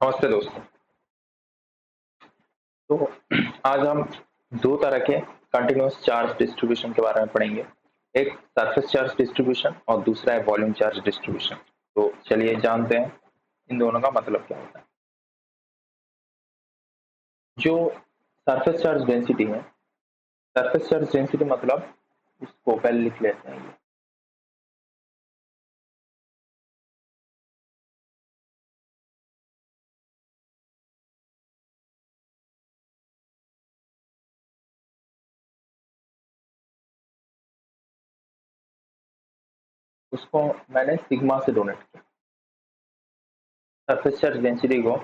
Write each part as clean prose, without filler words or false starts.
नमस्ते दोस्तों। तो आज हम दो तरह के कंटिन्यूअस चार्ज डिस्ट्रीब्यूशन के बारे में पढ़ेंगे। एक सरफेस चार्ज डिस्ट्रीब्यूशन और दूसरा है वॉल्यूम चार्ज डिस्ट्रीब्यूशन। तो चलिए जानते हैं इन दोनों का मतलब क्या होता है। जो सरफेस चार्ज डेंसिटी है, सरफेस चार्ज डेंसिटी मतलब उसको पहले लिख लेते हैं। उसको मैंने सिग्मा से डोनेट किया। सरफेस चार्ज डेंसिटी को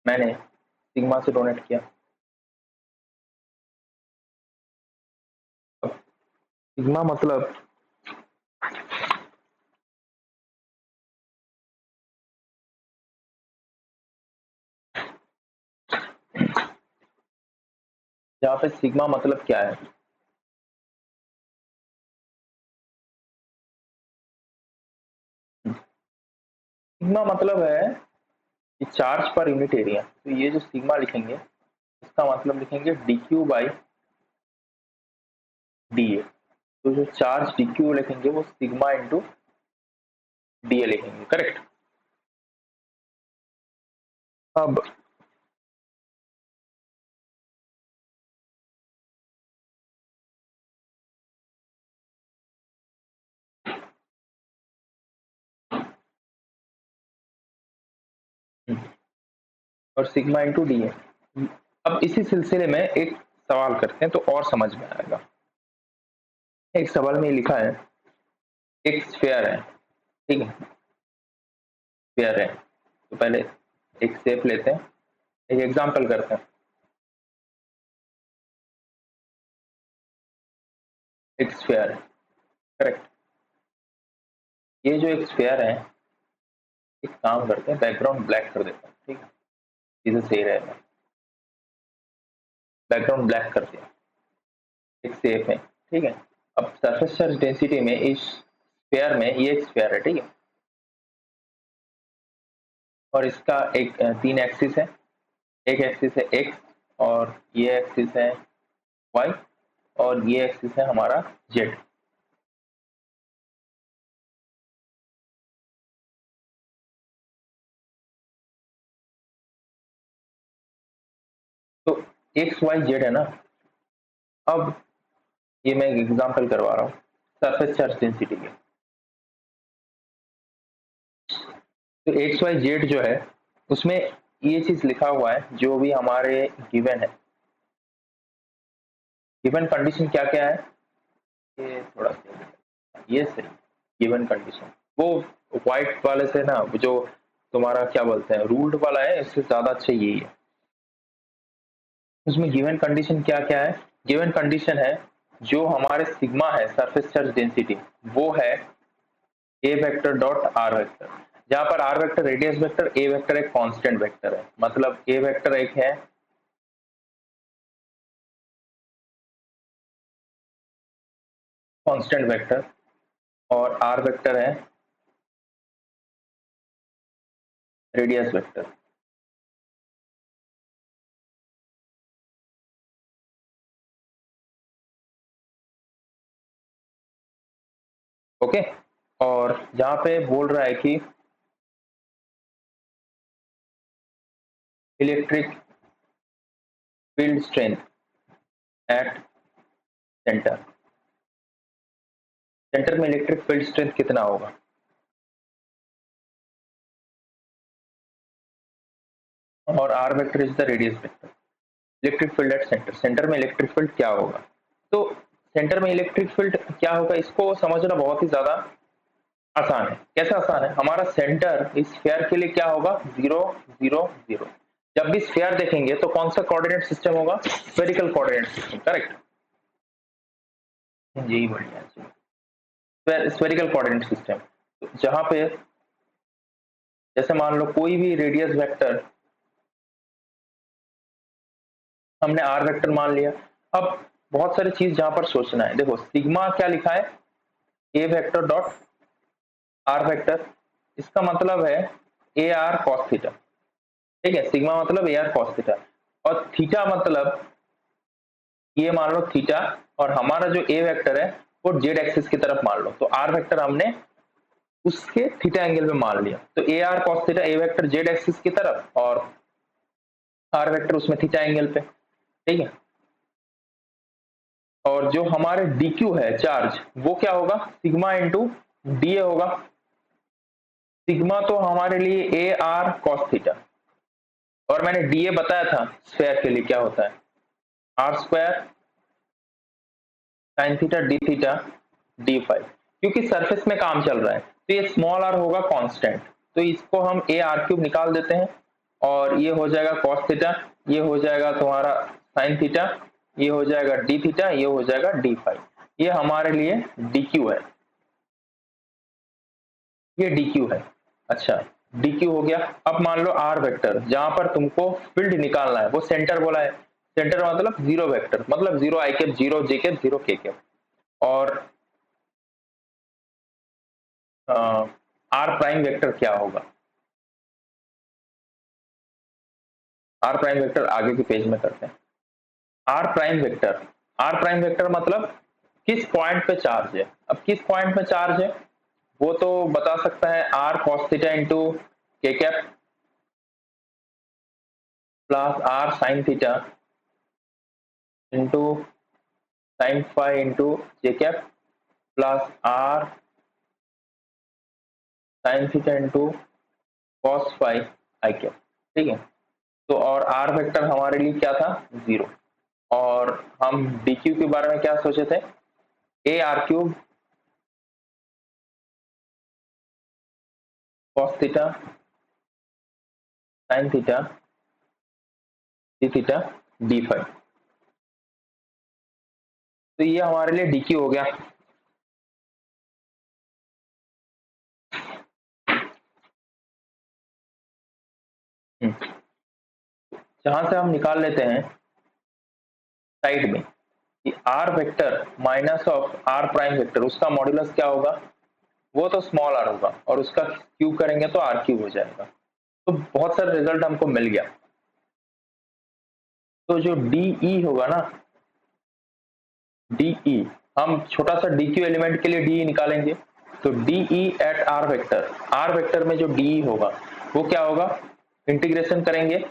मैंने सिग्मा से डोनेट किया। अब सिग्मा मतलब यहाँ पे सिग्मा मतलब क्या है? सिग्मा मतलब है कि चार्ज पर यूनिट एरिया। तो ये जो सिग्मा लिखेंगे इसका मतलब लिखेंगे dq बाई dA। तो जो चार्ज dq लिखेंगे वो सिग्मा इंटू dA लिखेंगे, करेक्ट। अब और सिग्मा इंटू dA। अब इसी सिलसिले में एक सवाल करते हैं तो और समझ में आएगा। एक सवाल में लिखा है एक स्फीयर है, ठीक है, स्फीयर है। तो पहले एक शेप लेते हैं, एक एग्जांपल करते हैं। एक स्फीयर है, करेक्ट। ये जो एक स्फीयर है, एक काम करते हैं, बैकग्राउंड ब्लैक कर देते हैं, ठीक है, इसे सही रहेगा। बैकग्राउंड ब्लैक कर दिया, एक शेप है, ठीक है। अब सरफेस चार्ज डेंसिटी में इस स्फीयर में ये एक स्फीयर है, ठीक है, और इसका एक तीन एक्सिस है। एक एक्सिस है एक्स और ये एक्सिस है वाई और ये एक्सिस है हमारा जेड। तो एक्स वाई जेड है ना। अब ये मैं एक एग्जांपल करवा रहा हूँ सरफेस चार्ज डेंसिटी के। तो एक्स वाई जेड जो है उसमें ये चीज लिखा हुआ है जो भी हमारे गिवन है। गिवन कंडीशन क्या क्या है, ये थोड़ा सा ये सही। गिवन कंडीशन वो व्हाइट वाले से ना, जो तुम्हारा क्या बोलते हैं रूल्ड वाला है, इससे ज्यादा अच्छा यही है। उसमें गिवन कंडीशन क्या क्या है? गिवन कंडीशन है जो हमारे सिग्मा है सरफेस चार्ज डेंसिटी, वो है A vector dot R vector. जहां पर R vector radius vector, A vector एक कांस्टेंट वेक्टर है। मतलब ए वेक्टर एक है कांस्टेंट वेक्टर और आर वेक्टर है रेडियस वेक्टर। ओके। और जहां पे बोल रहा है कि electric field strength at centre, centre में इलेक्ट्रिक फील्ड स्ट्रेंथ कितना होगा? और R vector is the radius vector. Electric field at centre, centre में इलेक्ट्रिक फील्ड क्या होगा? तो सेंटर में इलेक्ट्रिक फील्ड क्या होगा इसको समझना बहुत ही ज्यादा आसान है। कैसे आसान है? हमारा सेंटर इस स्फीयर के लिए क्या होगा? 0 0 0। जब भी स्फीयर देखेंगे तो कौन सा कोऑर्डिनेट सिस्टम होगा? Spherical coordinate system, correct. जी बढ़िया। स्फेरिकल कोऑर्डिनेट सिस्टम जहां पे जैसे मान लो कोई भी रेडियस वेक्टर हमने आर वेक्टर मान लिया। अब बहुत सारी चीज जहां पर सोचना है। देखो सिग्मा क्या लिखा है, A vector dot R vector, इसका मतलब है ए आर कॉस थीटा, ठीक है, सिग्मा मतलब ए आर कॉस थीटा, और थीटा मतलब ये मान लो थीटा, और हमारा जो ए वेक्टर है वो जेड एक्सिस की तरफ मान लो, तो आर वेक्टर हमने उसके थीटा एंगल में मान लिया, तो ए आर कॉस थीटा ए वेक्टर जेड एक्सिस की तरफ और आर वेक्टर उसमें थीटा एंगल पे। ठीक है, और जो हमारे dq है चार्ज, वो क्या होगा, सिग्मा इंटू डी होगा। सिग्मा तो हमारे लिए ए आर कॉस थीटा, और मैंने डीए बताया था स्फेयर के लिए क्या होता है, R square sine theta D theta D five, क्योंकि सरफेस में काम चल रहा है तो ये स्मॉल आर होगा कांस्टेंट, तो इसको हम ए आर क्यूब निकाल देते हैं, और ये हो जाएगा कॉस थीटा, ये हो जाएगा तुम्हारा साइन थीटा, ये हो जाएगा डी थीटा, ये हो जाएगा डी फाइव, ये हमारे लिए डी क्यू है, ये डी क्यू है। अच्छा, डी क्यू हो गया। अब मान लो आर वेक्टर जहां पर तुमको फील्ड निकालना है वो सेंटर बोला है, सेंटर मतलब जीरो वेक्टर, मतलब जीरो आई कैप, जीरो जे कैप, जीरो के कैप, और आर प्राइम वेक्टर क्या होगा, आर प्राइम वेक्टर आगे के पेज में करते हैं। R prime vector, R prime vector मतलब किस पॉइंट पे चार्ज है, अब किस पॉइंट पे चार्ज है वो तो बता सकता है, are cos theta into K cap plus are sine theta into sine five into J cap plus are sine theta into cos five I cap. ठीक है, तो और आर वेक्टर हमारे लिए क्या था, जीरो, और हम डी क्यू के बारे में क्या सोचे थे, A R cube cos theta sine theta D theta D five, तो ये हमारे लिए डी क्यू हो गया। जहां से हम निकाल लेते हैं साइड में कि R vector minus of are prime vector, उसका मॉड्यूलस क्या होगा, वो तो स्मॉल आर होगा, और उसका क्यूब करेंगे तो आर क्यूब हो जाएगा, तो बहुत सारे रिजल्ट हमको मिल गया। तो जो डीई होगा ना, डीई, हम छोटा सा डीक्यू एलिमेंट के लिए डीई निकालेंगे, तो डीई एट आर वेक्टर में जो डीई होगा वो क्या होगा, इंटीग्रेशन करेंगे,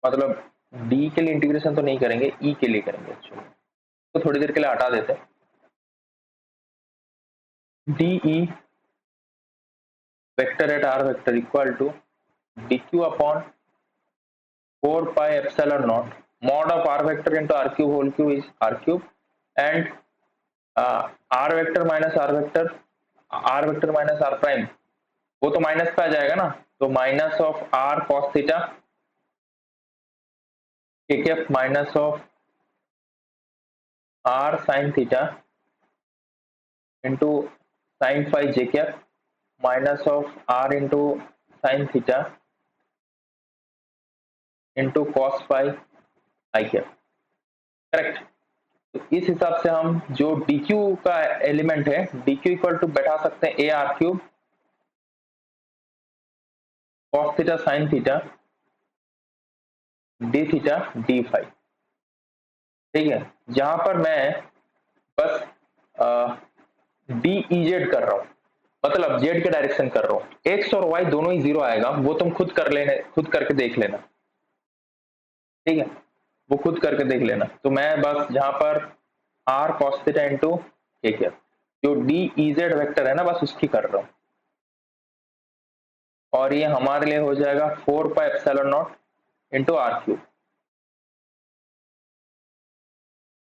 मतलब डी के लिए इंटीग्रेशन तो नहीं करेंगे, ई के लिए करेंगे एक्चुअली, तो थोड़ी देर के लिए हटा देते हैं। DE vector at R vector equal to dq upon 4 pi epsilon naught mod of r vector into r cube whole cube is r cube, and r vector minus r prime, वो तो minus पे आ जाएगा ना, तो minus of r cos theta के cap minus of r sin theta into sine five J cap minus of r into sine theta into cos five I cap. Correct, तो इस हिसाब से हम जो dq का एलिमेंट है dq इक्वल टू बैठा सकते हैं A R cube cos theta sine theta D theta D five. ठीक है, जहां पर मैं बस डी ई जेड कर रहा हूं, मतलब जेड के डायरेक्शन कर रहा हूं, एक्स और वाई दोनों ही जीरो आएगा, वो तुम खुद कर लेने, खुद करके देख लेना। ठीक है, वो खुद करके देख लेना, तो मैं बस जहां पर are cos theta into K cap, जो डी ई जेड वेक्टर है ना, बस उसकी कर रहा हूं, और ये हमारे लिए हो जाएगा 4 pi epsilon naught into R cube.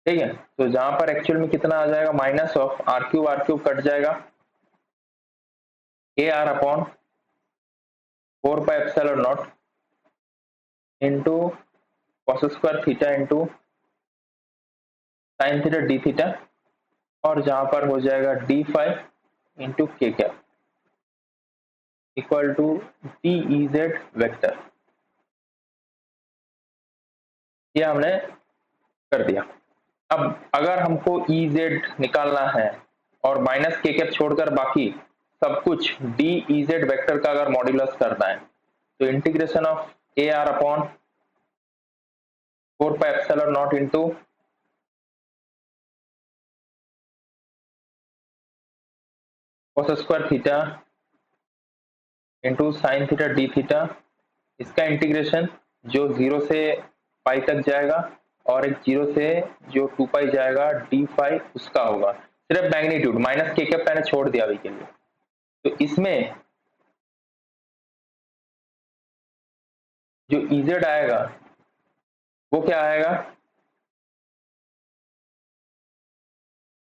ठीक है, तो जहां पर एक्चुअल में कितना आ जाएगा, minus of R cube cut जाएगा, A R upon 4 pi epsilon naught into cos square theta into sine theta D theta, और जहां पर हो जाएगा D five into K cap equal to D E Z vector. ये हमने कर दिया। अब अगर हमको ई जेड निकालना है और माइनस के कैप छोड़कर बाकी सब कुछ डी ई जेड वेक्टर का अगर मॉड्यूलस करना है, तो integration of A R upon 4 pi epsilon naught into cos square theta into sine theta D theta, इसका इंटीग्रेशन जो 0 से पाई तक जाएगा और एक 0 से जो 2 पाई जाएगा डी फाई उसका होगा। सिर्फ मैग्नीट्यूड माइनस के कैप मैंने छोड़ दिया अभी के लिए। तो इसमें जो इजेड आएगा वो क्या आएगा,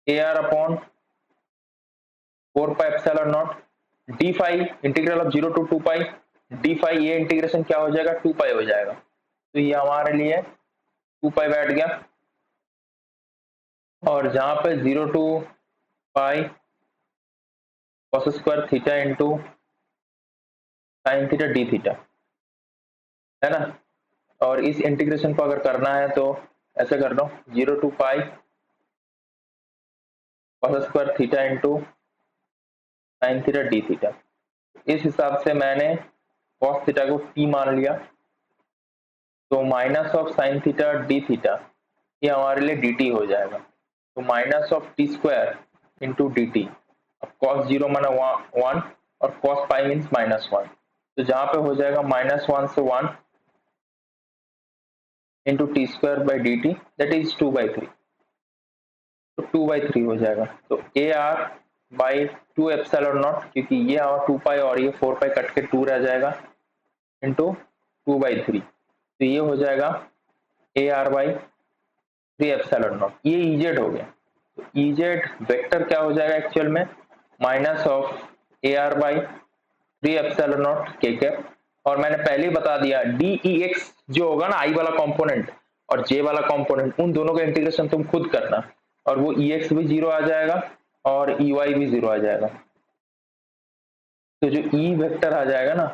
A R upon 4 pi epsilon naught D phi integral of 0 to 2 pi D phi, ये इंटीग्रेशन क्या हो जाएगा 2 पाई हो जाएगा। तो ये हमारे लिए 2 पाई बैठ गया, और जहां पे 0 to pi cos square theta into sine theta D theta, है ना। और इस इंटीग्रेशन को अगर करना है तो ऐसे कर लो, 0 to pi cos square theta into sine theta D theta. इस हिसाब से मैंने cos थीटा को t मान लिया, तो minus of sine theta D theta ये हमारे लिए dt हो जाएगा। तो minus of T square into D T, अब cos 0 माना 1 और cos पाई मीन्स -1, तो जहां पे हो जाएगा -1 से 1 into T square by D T, that is 2/3, तो 2/3 हो जाएगा। तो A R by 2 epsilon not, क्योंकि ये और 2 पाई और ये 4 पाई कट के 2 रह जाएगा, इंटू 2/3, तो ये हो जाएगा A R by 3 epsilon naught. ये इजेड हो गया। तो इजेड वेक्टर क्या हो जाएगा एक्चुअल में, minus of A R by 3 epsilon not के कैप, और मैंने पहले ही बता दिया डी ई एक्स जो होगा ना आई वाला कंपोनेंट और जे वाला कंपोनेंट, उन दोनों का इंटीग्रेशन तुम खुद करना, और वो ई एक्स भी 0 आ जाएगा और ई वाई भी 0 आ जाएगा। तो जो ई वेक्टर आ जाएगा ना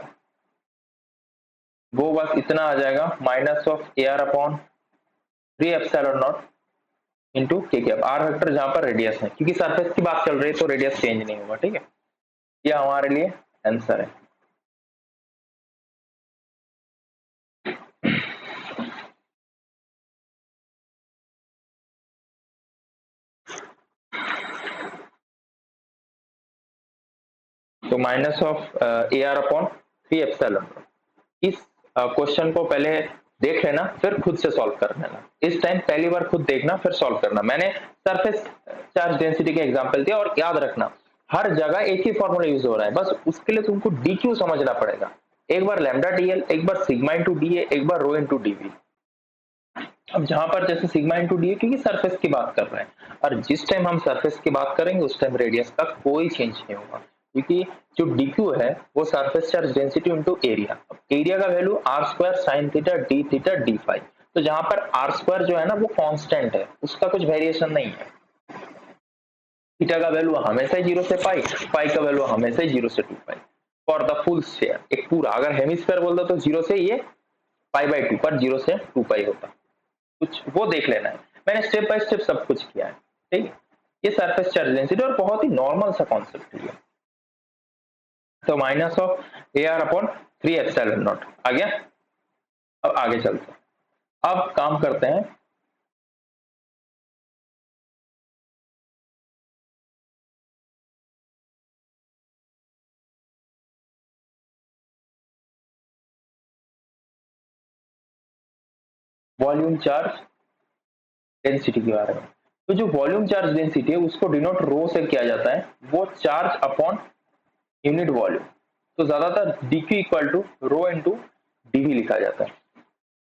वो बस इतना आ जाएगा, minus of A R upon 3 epsilon naught into K cap, are vector जहां पर रेडियस है, क्योंकि सरफेस की बात चल रही है तो रेडियस चेंज नहीं होगा, ठीक है। ये हमारे लिए आंसर है। तो minus of A R upon 3 epsilon, इस क्वेश्चन को पहले देख लेना फिर खुद से सॉल्व कर लेना। इस टाइम पहली बार खुद देखना फिर सॉल्व करना। मैंने सरफेस चार्ज डेंसिटी के एग्जांपल दिया, और याद रखना हर जगह एक ही फॉर्मूला यूज हो रहा है, बस उसके लिए तुमको डी क्यू समझना पड़ेगा। एक बार लैम्डा डीएल, एक बार सिग्मा इंटू डी ए, एक बार रो इंटू डीवी। अब जहां पर जैसे सिग्मा इंटू डी ए क्योंकि सरफेस की बात कर रहे हैं, और जिस टाइम हम सरफेस की बात करेंगे उस टाइम रेडियस का कोई चेंज नहीं होगा, क्योंकि जो dq है वो surface charge density into area. Area का value R square sine theta D theta D phi, तो जहां पर आर स्क्वायर जो है ना वो कांस्टेंट है, उसका कुछ वेरिएशन नहीं है। थीटा का वैल्यू हमेशा ही 0 से पाई, पाई का वैल्यू हमेशा ही 0 से 2 पाई फॉर द फुल स्फीयर। एक पूरा अगर हेमिस्फीयर बोल दो तो 0 से ये पाई/2 पर 0 से 2 पाई होता, कुछ वो देख लेना है। मैंने स्टेप बाय स्टेप सब कुछ किया है, ठीक है। ये सरफेस चार्ज डेंसिटी और बहुत ही नॉर्मल सा कॉन्सेप्ट है। तो minus of A R upon 3 epsilon naught आ गया। अब आगे चलते हैं, अब काम करते हैं। वॉल्यूम चार्ज डेंसिटी के बारे में। तो जो वॉल्यूम चार्ज डेंसिटी है उसको डिनोट रो से किया जाता है, वो चार्ज अपॉन यूनिट वॉल्यूम। तो ज्यादातर dq equal to rho into dv लिखा जाता है।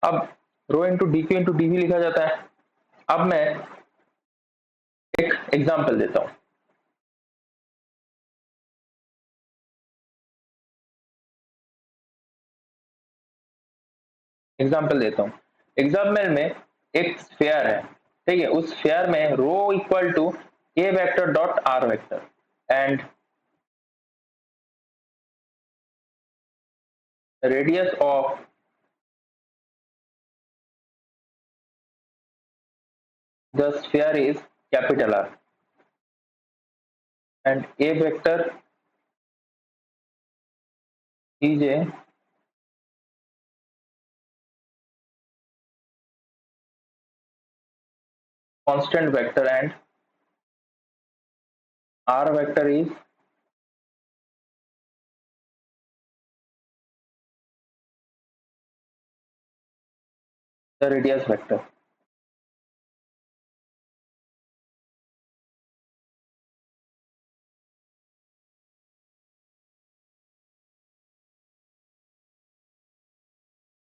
अब rho into dq into dv लिखा जाता है। अब मैं एक एग्जांपल देता हूं। एग्जांपल देता हूं। एग्जांपल में एक स्फीयर है, ठीक है। उस स्फीयर में rho equal to A vector dot R vector, and radius of the sphere is capital R, and a vector is a constant vector and r vector is the radius vector.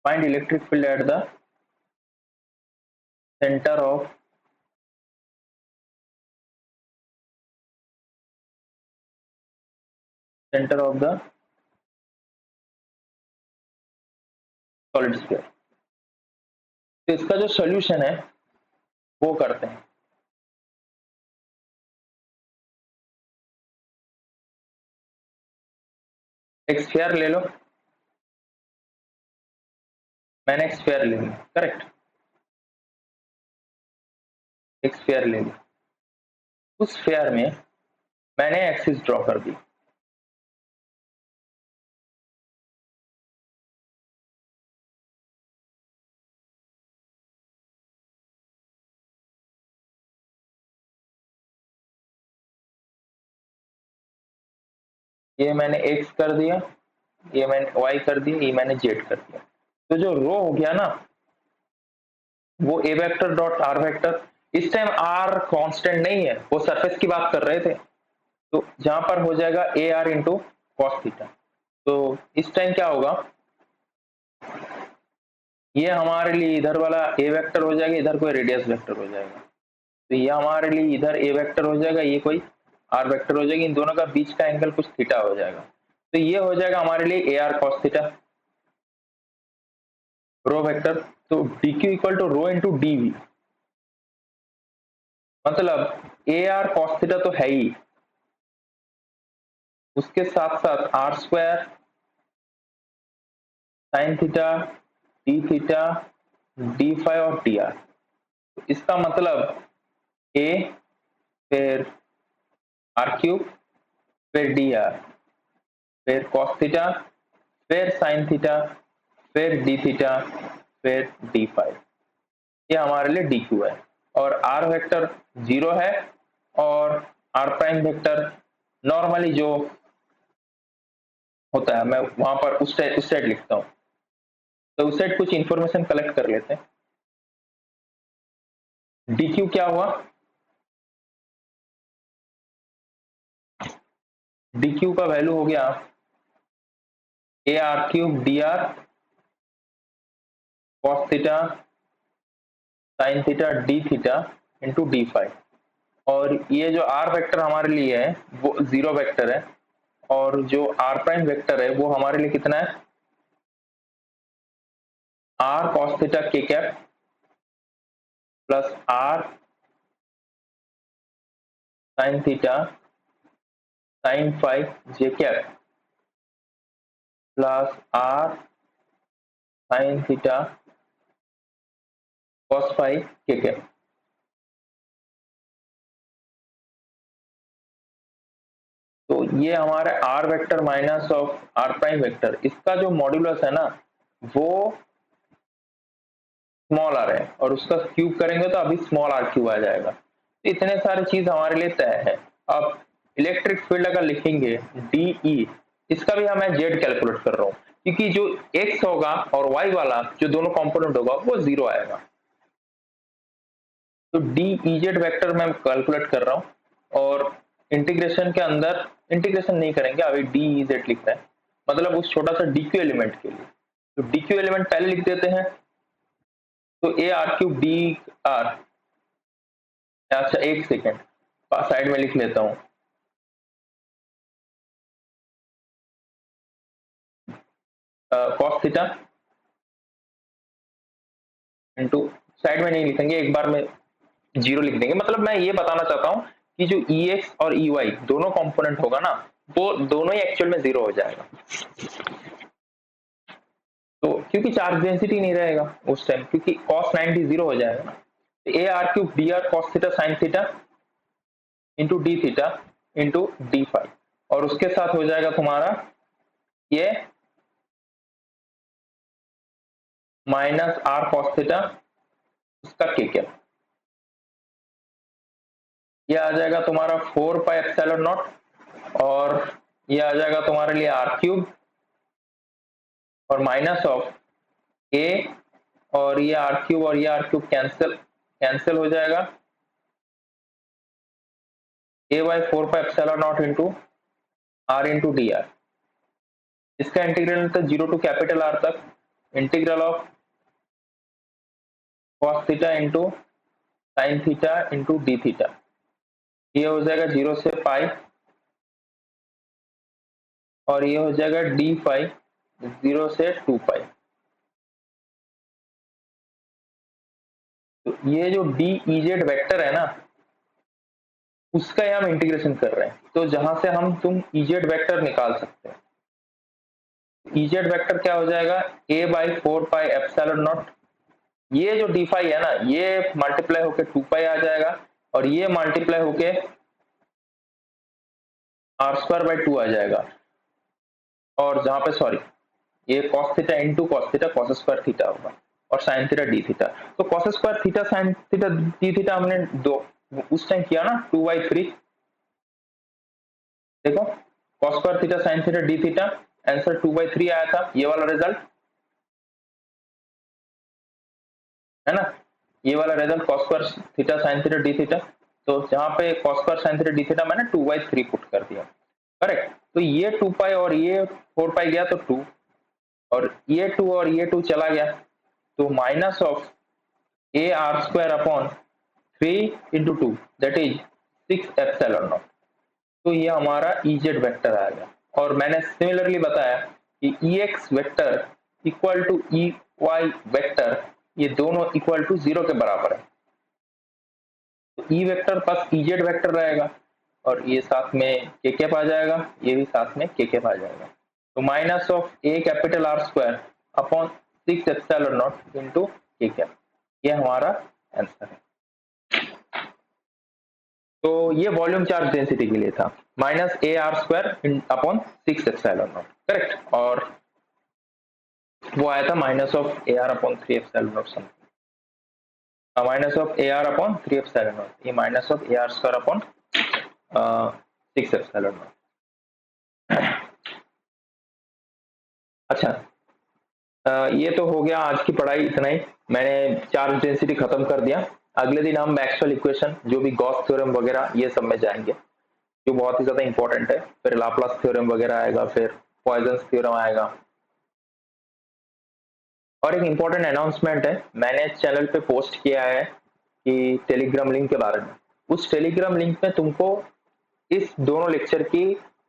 Find electric field at the center of the solid sphere. तो इसका जो solution है वो करते हैं। एक sphere ले लो, मैंने एक स्फीयर ले ली, करेक्ट, एक स्फीयर ले ली, उस स्फीयर में मैंने एक्सिस ड्रॉ कर दी। ये मैंने x कर दिया, ये मैंने y कर दिया, ये मैंने z कर दिया। तो जो रो हो गया ना वो a vector dot r vector, इस टाइम r कांस्टेंट नहीं है, वो सरफेस की बात कर रहे थे, तो जहां पर हो जाएगा A are into cos theta. तो इस टाइम क्या होगा, ये हमारे लिए इधर वाला ए वेक्टर हो जाएगा, इधर कोई रेडियस वेक्टर हो जाएगा, तो ये हमारे लिए इधर ए वेक्टर हो जाएगा, ये कोई आर वेक्टर हो जाएगी, इन दोनों का बीच का एंगल कुछ थीटा हो जाएगा, तो ये हो जाएगा हमारे लिए A R cos theta rho vector. तो D Q equal to rho into D V, मतलब ए आर कॉस थीटा तो है ही, उसके साथ साथ r square sine theta D theta D phi और टी आर। इसका मतलब ए फिर आर क्यूब फिर डी आर फिर कॉस थीटा फिर साइन थीटा फिर डी थीटा फिर डी फाइव, ये हमारे लिए डी क्यू है। और आर वेक्टर 0 है और आर प्राइम वेक्टर नॉर्मली जो होता है मैं वहां पर उस साइड लिखता हूँ, तो उस साइड कुछ इंफॉर्मेशन कलेक्ट कर लेते हैं। डी क्यू क्या हुआ, डी क्यू का वैल्यू हो गया A R cube D R cos theta sine theta D theta into D phi, और ये जो आर वेक्टर हमारे लिए है वो 0 वेक्टर है, और जो आर प्राइम वेक्टर है वो हमारे लिए कितना है, आर कॉस थीटा के cap plus are sine theta sine five J cap plus are sine theta cos phi k cap. तो ये हमारा r vector minus of are prime vector, इसका जो मॉड्यूलस है ना वो स्मॉल आर है, और उसका क्यूब करेंगे तो अभी स्मॉल आर क्यूब आ जाएगा। तो इतने सारे चीज हमारे लिए तय है। अब इलेक्ट्रिक फील्ड अगर लिखेंगे डी ई, इसका भी मैं जेड कैलकुलेट कर रहा हूँ, क्योंकि जो एक्स होगा और वाई वाला जो दोनों कंपोनेंट होगा वो 0 आएगा। तो डी ई जेड वैक्टर मैं कैलकुलेट कर रहा हूँ, और इंटीग्रेशन के अंदर इंटीग्रेशन नहीं करेंगे, अभी डी ई जेड लिख रहे हैं, मतलब उस छोटा सा डी क्यू एलिमेंट के लिए। तो डी क्यू एलिमेंट पहले लिख देते हैं, तो A R cube D R, अच्छा एक सेकेंड साइड में लिख लेता हूँ, कॉस थीटा इंटू, साइड में नहीं लिखेंगे, एक बार में 0 लिख देंगे, मतलब मैं ये बताना चाहता हूँ कि जो ई एक्स और ई वाई दोनों कंपोनेंट होगा ना वो दोनों ही एक्चुअल में 0 हो जाएगा, तो क्योंकि चार्ज डेंसिटी नहीं रहेगा उस टाइम, क्योंकि cos 90 0 हो जाएगा ना। A R cube D R cos theta sine theta into D theta into D phi, और उसके साथ हो जाएगा तुम्हारा ये माइनस आर कॉस थीटा, उसका के क्या, ये आ जाएगा तुम्हारा 4 पाई एप्सिलॉन नॉट, और ये आ जाएगा तुम्हारे लिए आर क्यूब, और माइनस ऑफ ए, और ये आर क्यूब और ये आर क्यूब कैंसिल कैंसिल हो जाएगा, A by 4 pi epsilon naught into R into D R. इसका इंटीग्रल था 0 टू कैपिटल आर तक, integral of cos theta into sine theta into D theta. ये हो जाएगा 0 से पाई, और ये हो जाएगा डी फाई 0 से 2 पाई। तो ये जो डी इजेड वेक्टर है ना, उसका ही हम इंटीग्रेशन कर रहे हैं, तो जहां से तुम इजेड वेक्टर निकाल सकते हैं। इजेड वेक्टर क्या हो जाएगा, A by 4 pi epsilon naught, ये जो डी फाई है ना, ये मल्टीप्लाई होके 2 पाई आ जाएगा, और ये मल्टीप्लाई होके आर स्क्वायर बाई 2 आ जाएगा, और जहां पे सॉरी ये cos theta into cos theta cos square theta होगा, और साइन थीटा डी थीटा। तो cos square theta sine theta D theta हमने दो उस टाइम किया ना 2/3। देखो cos square theta sine theta D theta, answer 2/3 आया था, ये वाला रिजल्ट है ना, ये वाला result cos square theta sine theta D theta. तो जहां पे cos square sine theta D theta मैंने 2/3 पुट कर दिया, करेक्ट। तो ये 2 पाई और ये 4 पाई गया तो 2, और ये 2 और ये 2 चला गया, तो minus of A R square upon 3 into 2 that is 6 epsilon not. तो ये हमारा इजेड वेक्टर आ गया। और मैंने सिमिलरली बताया कि E X vector equal to E Y vector, ये दोनों इक्वल टू 0 के बराबर है। तो E vector plus E Z vector रहेगा, और ये साथ में के कैप आ जाएगा, ये भी साथ में के कैप आ जाएगा। तो minus of A capital R square upon 6 epsilon naught into K cap, ये हमारा आंसर है। तो ये वॉल्यूम चार्ज डेंसिटी के लिए था, minus A R square upon 6 epsilon naught, correct. और वो आया था minus of A R upon 3 epsilon naught something, minus of A R upon 3 epsilon naught, ये minus of A R square upon 6 epsilon naught. अच्छा, ये तो हो गया आज की पढ़ाई, इतना ही। मैंने चार्ज डेंसिटी खत्म कर दिया। अगले दिन हम मैक्सवेल इक्वेशन, जो भी गॉस थ्योरम वगैरह, ये सब में जाएंगे, जो बहुत ही ज्यादा इंपॉर्टेंट है। फिर लाप्लास थ्योरम वगैरह आएगा, फिर पॉइजन थ्योरम आएगा। और एक इंपॉर्टेंट अनाउंसमेंट है, मैंने चैनल पे पोस्ट किया है कि टेलीग्राम लिंक के बारे में। उस टेलीग्राम लिंक में तुमको इस दोनों लेक्चर की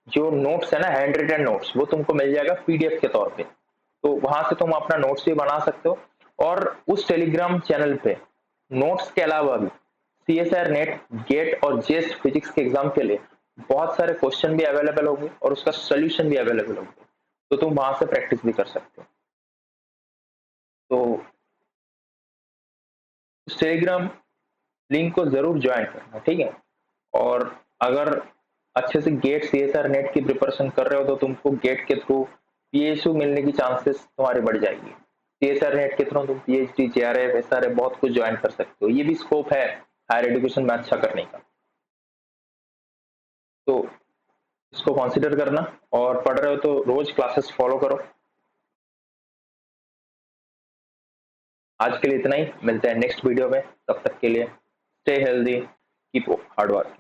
जो नोट्स है ना, हैंड रिटन नोट्स, वो तुमको मिल जाएगा पीडीएफ के तौर पे। तो वहां से तुम अपना नोट्स भी बना सकते हो। और उस टेलीग्राम चैनल पे नोट्स के अलावा भी सीएसआर नेट, गेट और जेस्ट फिजिक्स के एग्जाम के लिए बहुत सारे क्वेश्चन भी अवेलेबल होंगे, और उसका सोल्यूशन भी अवेलेबल होंगे, तो तुम वहां से प्रैक्टिस भी कर सकते हो। तो उस टेलीग्राम लिंक को जरूर ज्वाइन करना, ठीक है। और अगर अच्छे से गेट सीएसआर नेट की प्रिपरेशन कर रहे हो, तो तुमको गेट के थ्रू पीएसयू मिलने की चांसेस तुम्हारी बढ़ जाएगी। सीएसआर नेट के थ्रू तुम पीएचडी, जेआरएफ, एसआरएफ बहुत कुछ ज्वाइन कर सकते हो, ये भी स्कोप है हायर एजुकेशन में अच्छा करने का। तो इसको कंसिडर करना, और पढ़ रहे हो तो रोज क्लासेस फॉलो करो। आज के लिए इतना ही, मिलते हैं नेक्स्ट वीडियो में, तब तक के लिए stay healthy, keep hard work.